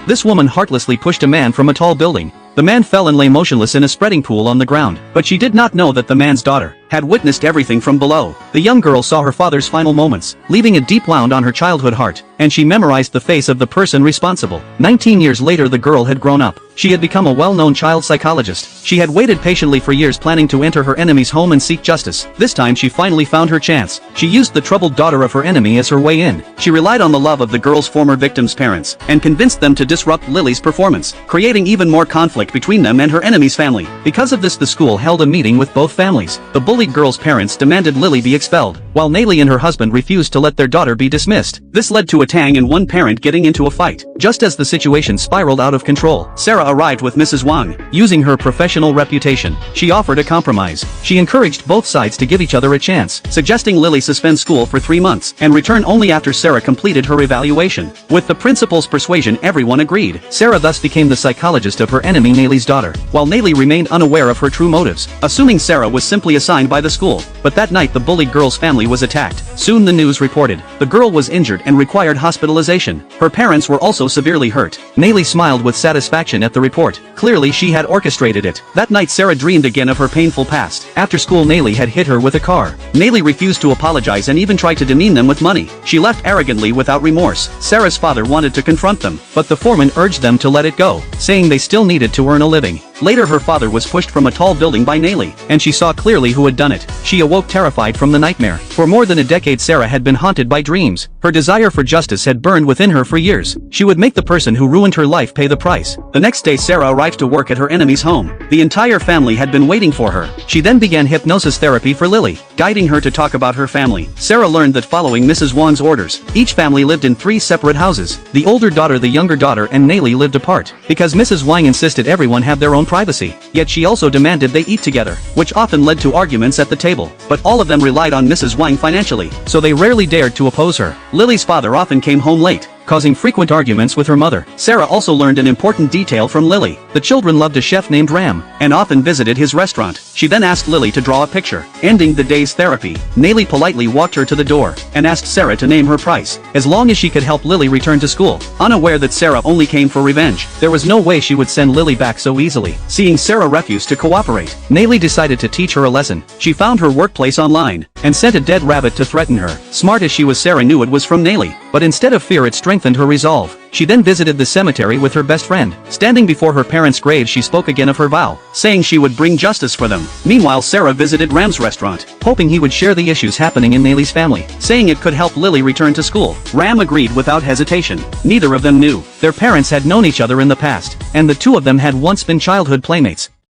This woman heartlessly pushed a man from a tall building. The man fell and lay motionless in a spreading pool on the ground, but she did not know that the man's daughter had witnessed everything from below. The young girl saw her father's final moments, leaving a deep wound on her childhood heart, and she memorized the face of the person responsible. 19 years later, the girl had grown up. She had become a well-known child psychologist. She had waited patiently for years, planning to enter her enemy's home and seek justice. This time she finally found her chance. She used the troubled daughter of her enemy as her way in. She relied on the love of the girl's former victim's parents, and convinced them to disrupt Lily's performance, creating even more conflict between them and her enemy's family. Because of this, the school held a meeting with both families. The bullied girl's parents demanded Lily be expelled, while Nayli and her husband refused to let their daughter be dismissed. This led to a tang and one parent getting into a fight. Just as the situation spiraled out of control, Sarah arrived with Mrs. Wang. Using her professional reputation, she offered a compromise. She encouraged both sides to give each other a chance, suggesting Lily suspend school for 3 months and return only after Sarah completed her evaluation. With the principal's persuasion, everyone agreed. Sarah thus became the psychologist of her enemy Nayli's daughter, while Nayli remained unaware of her true motives, assuming Sarah was simply assigned by the school. But that night the bullied girl's family was attacked. Soon the news reported the girl was injured and required hospitalization. Her parents were also severely hurt. Nayli smiled with satisfaction at the report. Clearly she had orchestrated it. That night Sarah dreamed again of her painful past. After school, Nayli had hit her with a car. Nayli refused to apologize and even tried to demean them with money. She left arrogantly without remorse. Sarah's father wanted to confront them, but the foreman urged them to let it go, saying they still needed to earn a living. Later her father was pushed from a tall building by Nayli, and she saw clearly who had done it. She awoke terrified from the nightmare. For more than a decade Sarah had been haunted by dreams. Her desire for justice had burned within her for years. She would make the person who ruined her life pay the price. The next day Sarah arrived to work at her enemy's home. The entire family had been waiting for her. She then began hypnosis therapy for Lily, guiding her to talk about her family. Sarah learned that following Mrs. Wang's orders, each family lived in 3 separate houses. The older daughter, the younger daughter, and Nayli lived apart, because Mrs. Wang insisted everyone have their own privacy. Yet she also demanded they eat together, which often led to arguments at the table. But all of them relied on Mrs. Wang financially, so they rarely dared to oppose her. Lily's father often came home late, causing frequent arguments with her mother. Sarah also learned an important detail from Lily. The children loved a chef named Ram, and often visited his restaurant. She then asked Lily to draw a picture. Ending the day's therapy, Nayli politely walked her to the door, and asked Sarah to name her price, as long as she could help Lily return to school. Unaware that Sarah only came for revenge, there was no way she would send Lily back so easily. Seeing Sarah refuse to cooperate, Nayli decided to teach her a lesson. She found her workplace online, and sent a dead rabbit to threaten her. Smart as she was, Sarah knew it was from Nayli, but instead of fear it strengthened her resolve. She then visited the cemetery with her best friend. Standing before her parents' grave, she spoke again of her vow, saying she would bring justice for them. Meanwhile, Sarah visited Ram's restaurant, hoping he would share the issues happening in Nayli's family, saying it could help Lily return to school. Ram agreed without hesitation. Neither of them knew their parents had known each other in the past, and the two of them had once been childhood playmates.